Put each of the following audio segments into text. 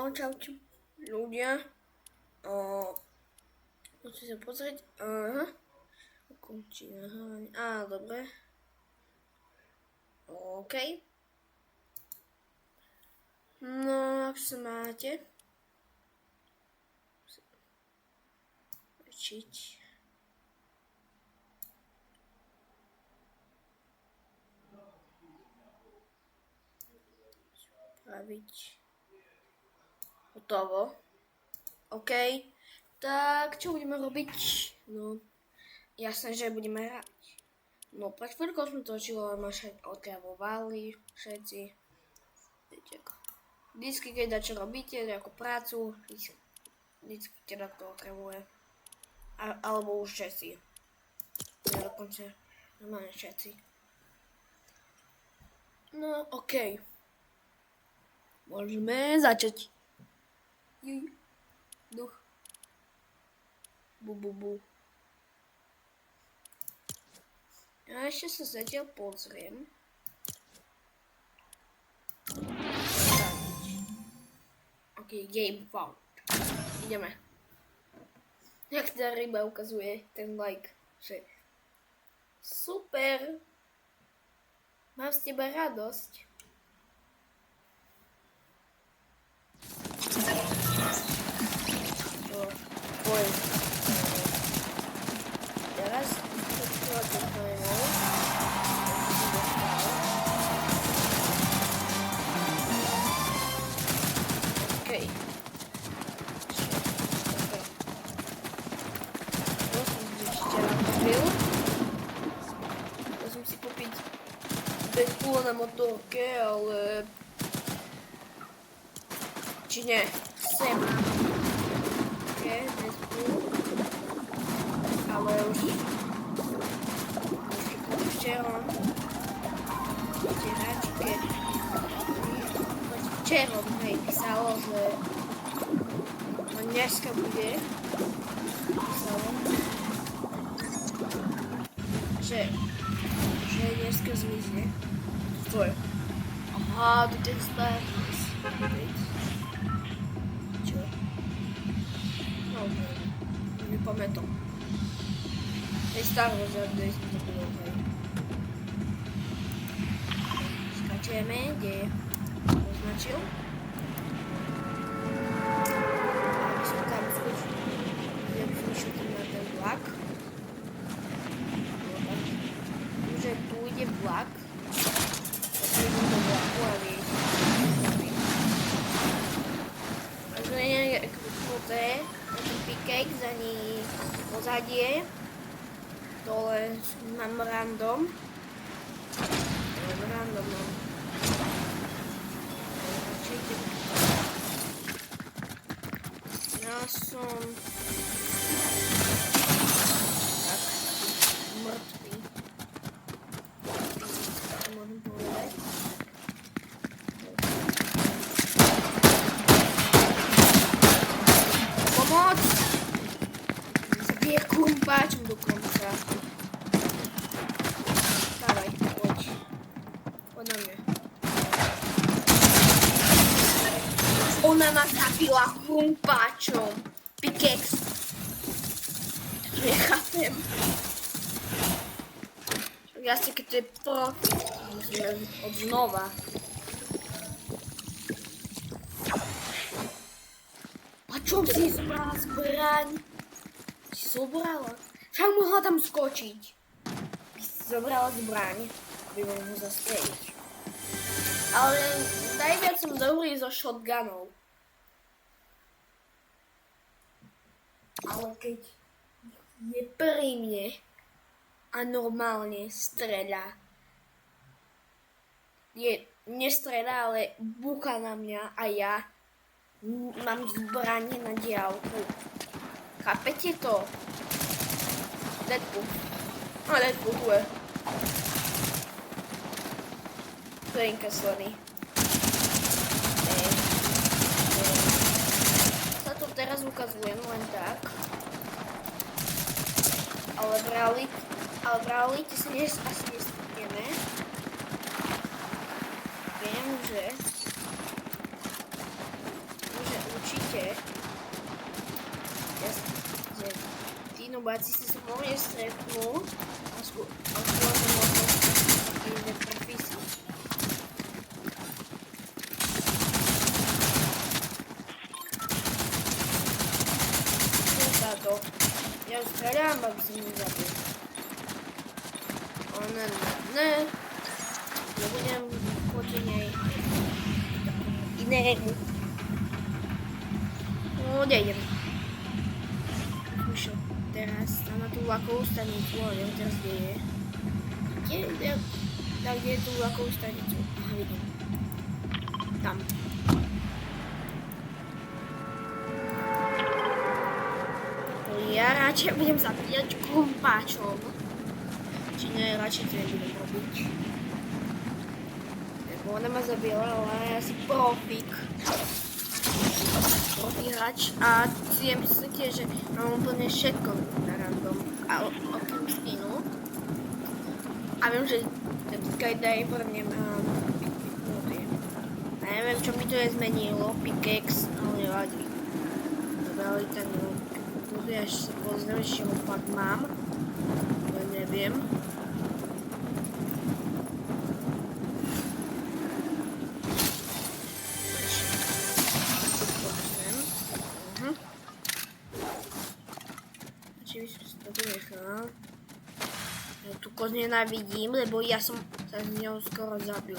No, čaute ľudia. Musím sa pozrieť. Aha. Ukončí nahrávanie. Dobre. OK. No, ak sa máte. Učiť. Spraviť. Hotovo. OK. Tak, čo budeme robiť? No, jasné, že budeme hrať. No, pred chvíľkou sme točilo, ma otravovali všetci. Viete ako. Vždycky, keď čo robíte, ako prácu, vždycky teda to otravuje. Alebo už všetci. Ja dokonca normálne všetci. No, OK. Môžeme začať. Duch. Bu. Ja ešte sa zatiaľ pozriem. OK, game found. Ideme. Jak tá ryba ukazuje ten like, že super. Mám z teba radosť. Teraz to otvorím. OK. To som ešte napravil. To som si kúpiť Deadpool na motorke, ale či ne, sem. Ale už včera písalo, že to dneska bude že dneska zmizne. To je. Aha, to ten Star Wars. Čo? No, nepamätám. Tej Star Wars update to bylo, hej. Skačeme, kde je označil. Aby som tam skočil. Ja by som išiel tam na ten vlak. Že tu ide vlak. Tak idem do vlaku a viete. Takže je kruté. Na ten pickaxe ani pozadie. Dole mám random. Ja som tak mŕtvý. To môžem povedať. Pomoc! Zabije krumpáčom dokonca. Dávaj, poď. Poď na mňa. Ona ma zabila krumpáčom. Pickaxe. To nechápem. Jasne, keď to je profit, musíme od znova. A čo si zobrala zbraň? Si zobrala? Však mohla tam skočiť. By si zobrala zbraň, aby mohla zastreliť. Ale najviac som dobrý so shotgunov. Ale keď je pri mne a normálne streľa. Nestreľa, ale búka na mňa a ja mám zbranie na diaľku. Chápete to? Deadpool. Deadpool tu je. To je inkaslený. Sa to teraz ukazujem len tak. Ale v realite si asi nestretneme. Viem, že viete, že tí nubáci si sa mohli stretnú a skôr som mohol taký profísy. Čo sa to? Ja už strelám, aby som nezabil. Ne. Nebudem proti nej inému. No, nejdem. Už teraz tam na tú vlakovú stanicu, ale teraz kde je. Kde je tú vlakovú stanicu? Aha, vidím. Tam. Ja radšej budem zabíjať krumpáčom. Či ne, radšej to nebudem robiť. Lebo ona ma zabila, ale ja si profík. Hráč a si myslíte, že mám úplne všetko na random, okrem skinu. A viem, že ten Skydive podľa mňa mám piknutý. A neviem, čo mi to je zmenilo, pickaxe, ale nevadí. Dobre, ale tak piknutý, až sa pozriem, že ho fakt mám. Ja neviem. Ja tu koz nenávidím, lebo ja som sa s ňou skoro zabil.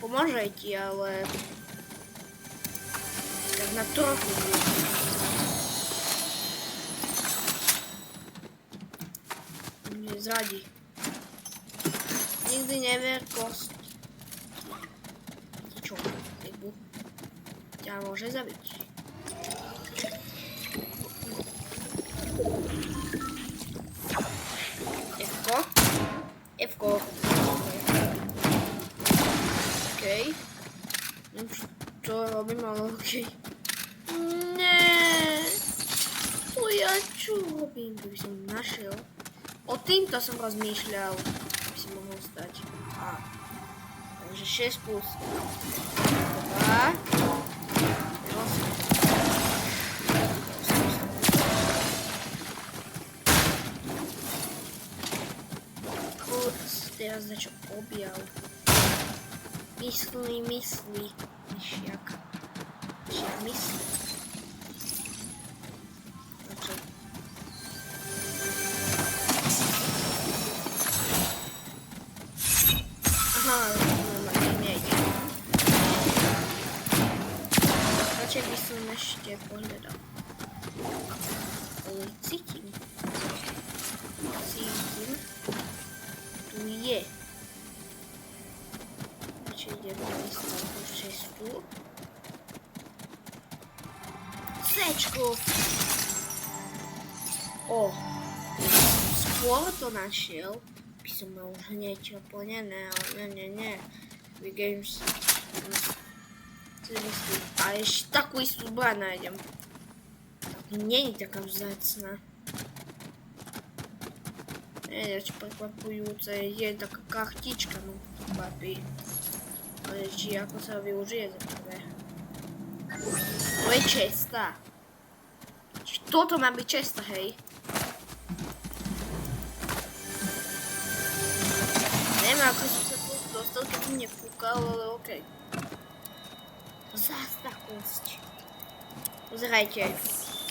Pomôže ti, ale tak na trochu. Mne zradí. Nikdy never kost. Čo? Lebo ťa môže zabiť. Fko. Okej. Neviem, čo robím, ale okej. Nie. To ja čo robím? To by som našiel. O týmto som rozmýšľal. By si mohol stať. Takže 6 plus 2. Teraz začo objav. Myslí. Myšiak myslí. Začo. Aha, nejde. Radšej by som ešte pohľadal. Ale cítim. Tu je. Či idem ísť na tú cestu. Cčko! Skôr to našiel. By som mal už hneď plnené, ale nie. Games. A ešte takú istú zbraň nájdem. Nie je taká vzácna. Čo prekvapujúce, je taká kartička, no papí. Ale či ako sa využije za prvé. To je česta. Toto má byť česta, hej. Neviem, ako som sa tu dostal, keď som nepúkal, ale okej. Zás tá kosť. Pozerajte,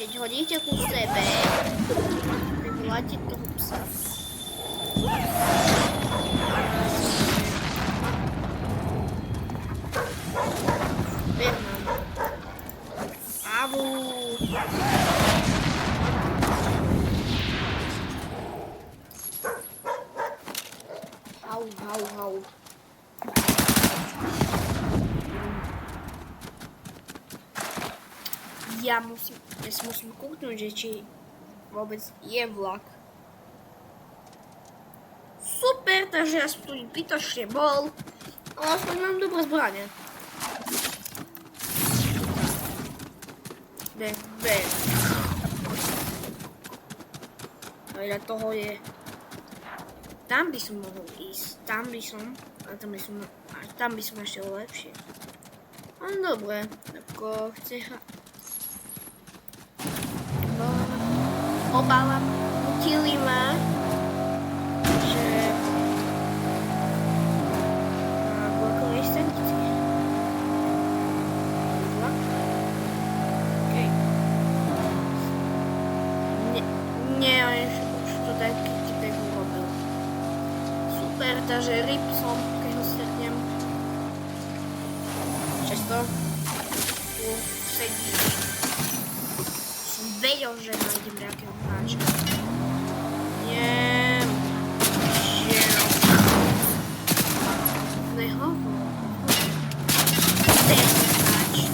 keď hodíte ku sebe, vyvoláte toho psa. Bernam. Avu. Hau. Ja si musím kúknúť, že či vôbec je vlak. Super, takže ja som tu bytočne bol, ale aspoň mám dobré zbrane. Bang. Veľa toho je. Tam by som mohol ísť, tam by som ešte lepšie. Ale dobre, ako chce hrať. No, obávam, nutili ma, že na blokovej stanici. Okay. Nie, už to taký typek urobil. Super, takže ryb som, keď ho stretnem. Často tu sedí. Som vedel, že nájdem nejakého hráča. Nie. Nehovor. To je hráč.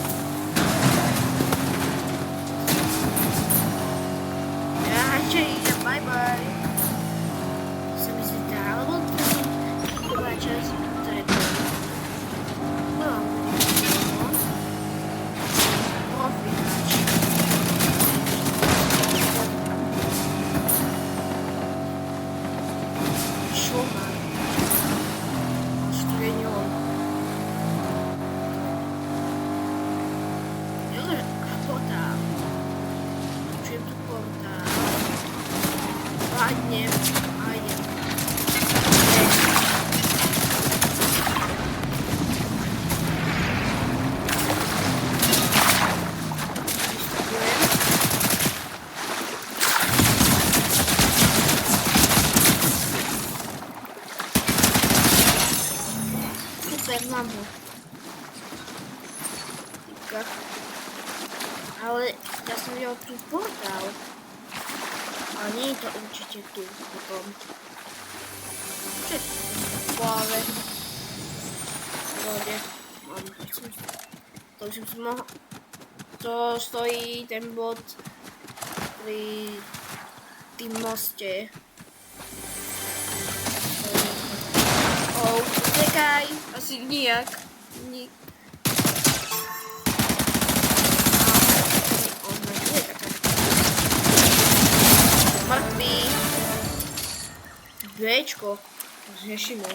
Ja radšej idem, bye bye. Sa mi zdá, alebo to som prvá časť tretá. No. Profi hráč. Čo má? Čo je ňom? Jole, portál. Čujem tu portál. Padnem a idem. Super, mám ho. Ale ja som videl tu portál. A nie je to určite tu potom. Čo je to? Pláve. Vode. Mám. To už som mohol. To stojí ten bod pri tým moste. Utekaj. Asi nijak. Mŕtvý. Bčko. Zrešíme.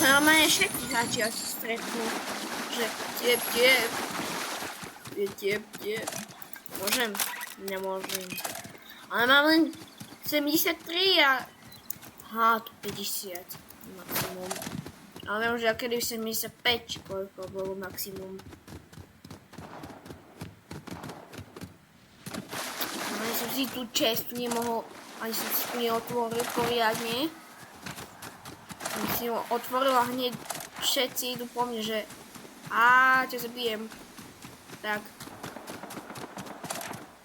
Normálne všetci hráči asi stretnú, že tiep. Môžem? Nemôžem. Ale mám len 73 a... Aha, tu 50 maximum. Ale viem, že akedy 75, či koľko bolo maximum. Ale som si tú čestu nemohol, ani som si tu neotvoril poriadne. Som si ho otvoril a hneď všetci idú po mne, že ťa zabijem. Tak.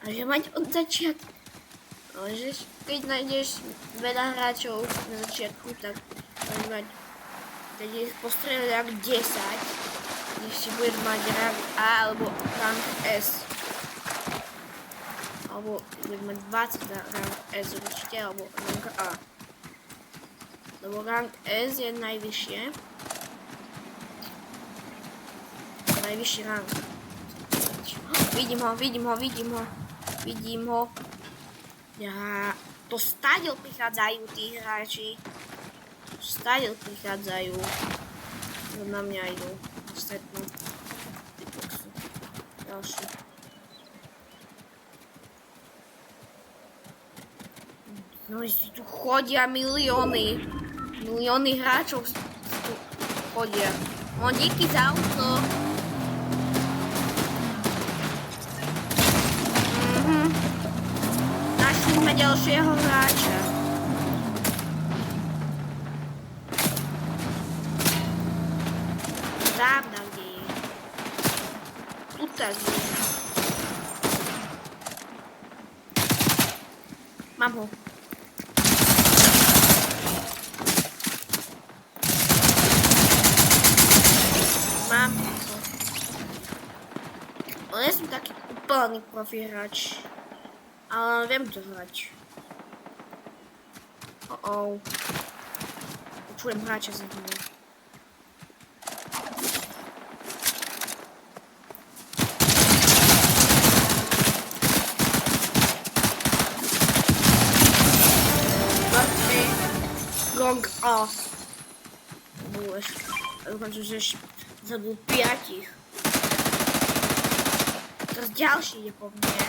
A že mať od začiatku. Ale že keď nájdeš veľa hráčov na začiatku, tak môžeš mať, keď ich postrieľať rank 10, než si budeš mať rank A alebo rank S. Alebo budeš mať 20 rank S určite, alebo rank A. Lebo rank S je najvyššie. Najvyšší rank. Vidím ho. Ja, to stadiel prichádzajú tí hráči. Stadiel prichádzajú. Na mňa idú. Stretnú. Ďalší. No, tu chodia milióny hráčov tu chodia. No, díky za auto. Našli sme ďalšieho hráča. Dávna, kde je? Tuta je. Mám ho. Mám ho. Ale ja som taký úplný profi hráč. Ale viem to hrať. O. Poczułem bracia za mną. Martwy. Gong off. Byłeś. Ale w końcu żeś zabił 5 ich. Teraz dział się nie po mnie.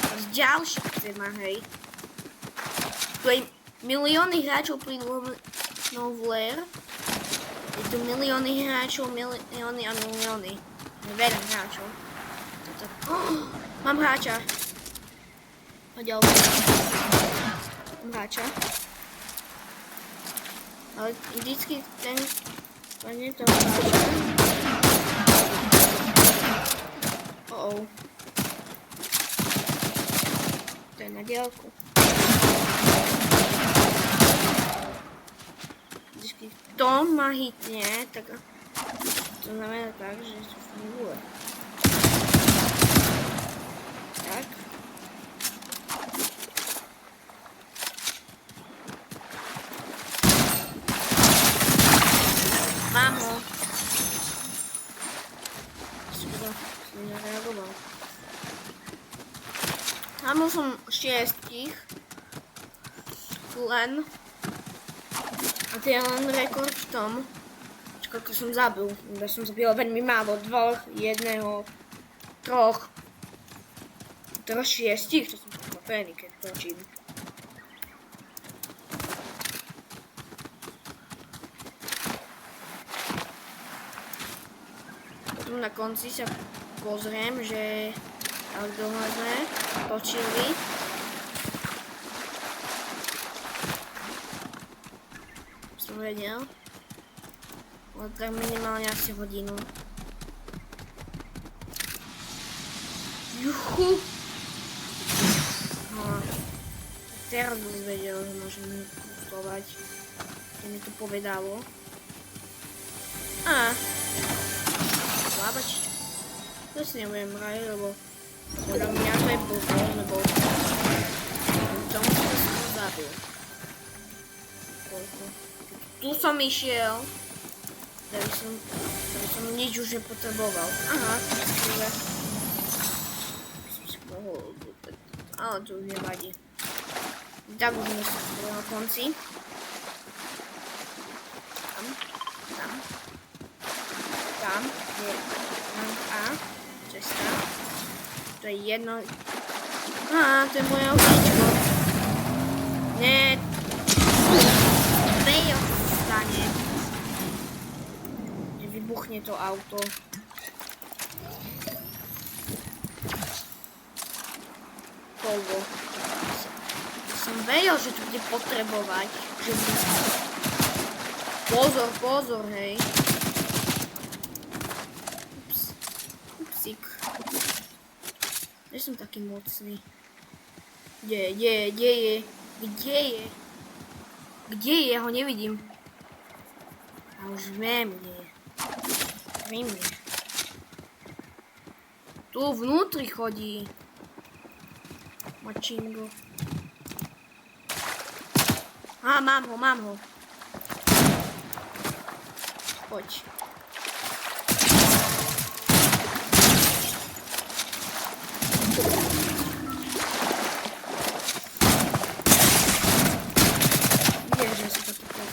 Teraz dział się chce, hej. Tutaj miliony gračov prídu v Lair. Je tu milióny hráčov, milióny a milióny. Veľa hráčov. Oh, mám hráča. Poďal. Mám hráča. Ale vždycky ten nie to hráča. Oh. To je na diaľku. Když to ma hitne, tak to znamená tak, že to funguje. Tak. Mám ho. Super, som nereagoval. Mám som 6 len. A to je len rekord v tom, koľko som zabil. Ja som zabil veľmi málo, 2, 1, 3. Teraz 6, to som prekvapený, keď točím. Potom na konci sa pozriem, že tak dlho sme točili. Som vedel. Ale tak minimálne asi hodinu. Juhu! No, teraz som vedel, že môžem pustovať. Keď mi to povedalo. A lábačička. To si nebudem hrať, lebo podľa mňa to je blbosť, lebo tomu som zabil. Koľko? Tu som išiel. Tady som nič už nepotreboval. Aha, skôr. Som si mohol dúpať. Ale to už nevadí. Tak už sme sa na konci. Tam. Je A. Cesta. To je jedno. Á, to je moje autíčko. Ne. Vejo stane. Vybuchne to auto. Koľko. Som vedel, že to bude potrebovať. Že pozor, pozor, hej. Upsík. Nie som taký mocný. Kde je? Kde je? Ja ho nevidím. A už viem, kde je. Vím. Tu vnútri chodí. Mačingo. Á, mám ho. Poď. Ježe, si taký poď.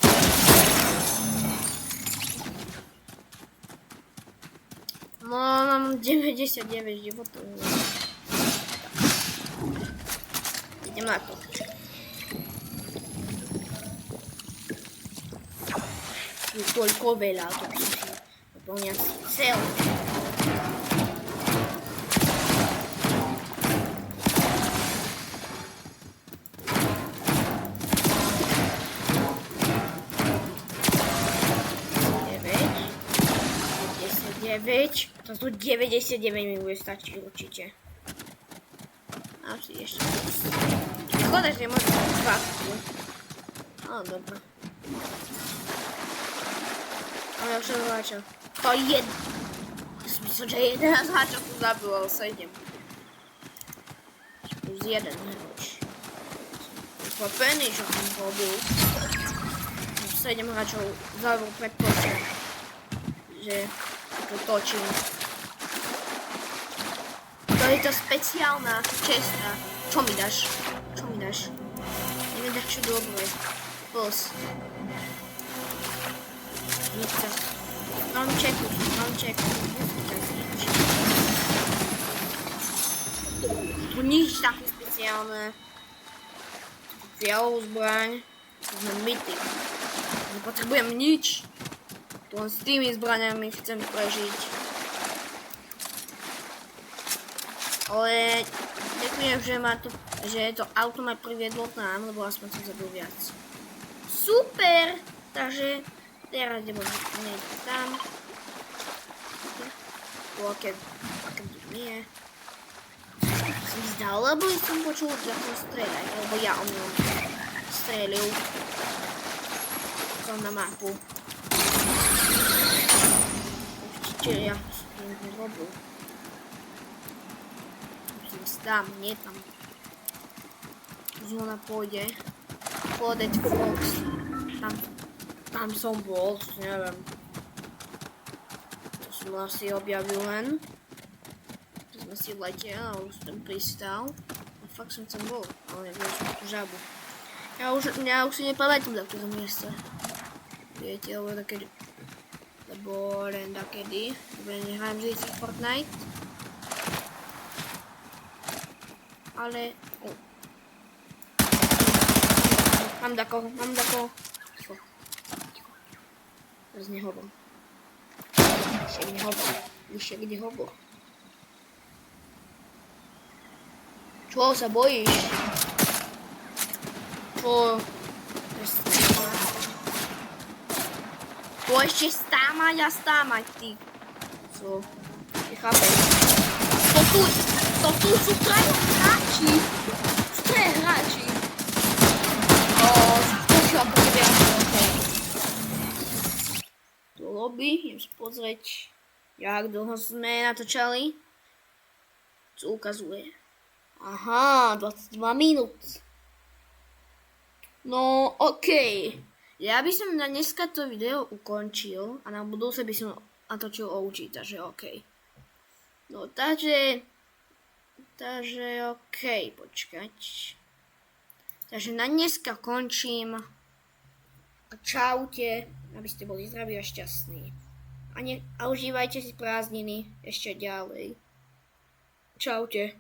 No, mám 99 životov. Idem na to. Je toľko veľa, to by si naplňať celé. To tu 99 mi bude stačiť určite. A si ešte. Škoda, že môžem zvátku. Ale dobré. Ale už som hráča. To je myslím, že 11 hráčov tu zabil, ale 7. Plus 1 hráč. prekvapený, čo som robil. 7 hráčov zároveň predpočet, že to točím. To je to speciálna česta. Čo mi dáš? Čo mi dáš? Neviem dať čo dobré. Plus. Nechceš. Mám čeku. Tu nič také speciálne. Fialovú zbraň. To sme mytí. Nepotrebujem nič. Len s tými zbraňami chcem prežiť. Ale ďakujem, že to auto ma priviedlo tam, lebo aspoň som zabil viac. Super! Takže teraz idem tam. Aké nie. Som zdal, lebo som počul, že ako streľať, lebo ja o ňom strelil. Som na mapu. Určite ja som to robil. Tam, nie tam. Zóna pôjde. Pôjde Fox. Tam som bol, neviem. To som asi objavil len. To som si letel a už som pristal. A fakt som tam bol, ale nevedel som tú žabu. Ja už si nepamätám do ktorého miesta. Viete, lebo takedy. Lebo len takedy. Nehrajem vždy Fortnite. Ale... Mám dako. Teraz nehovor. Ešte kde hovor. Čo sa bojíš? Čo? To ešte stámať, ty. Co? Nechápem. To tu sú traja hráči. Skočil ako keby okej. Tu lobby, idem si pozrieť, jak dlho sme natočali. Co ukazuje? Aha, 22 minút. No, okej. Ja by som na dneska to video ukončil a na budúce by som natočil OG, takže okej. No, takže okej, počkať. Takže na dneska končím. A čaute, aby ste boli zdraví a šťastní. A užívajte si prázdniny ešte ďalej. Čaute.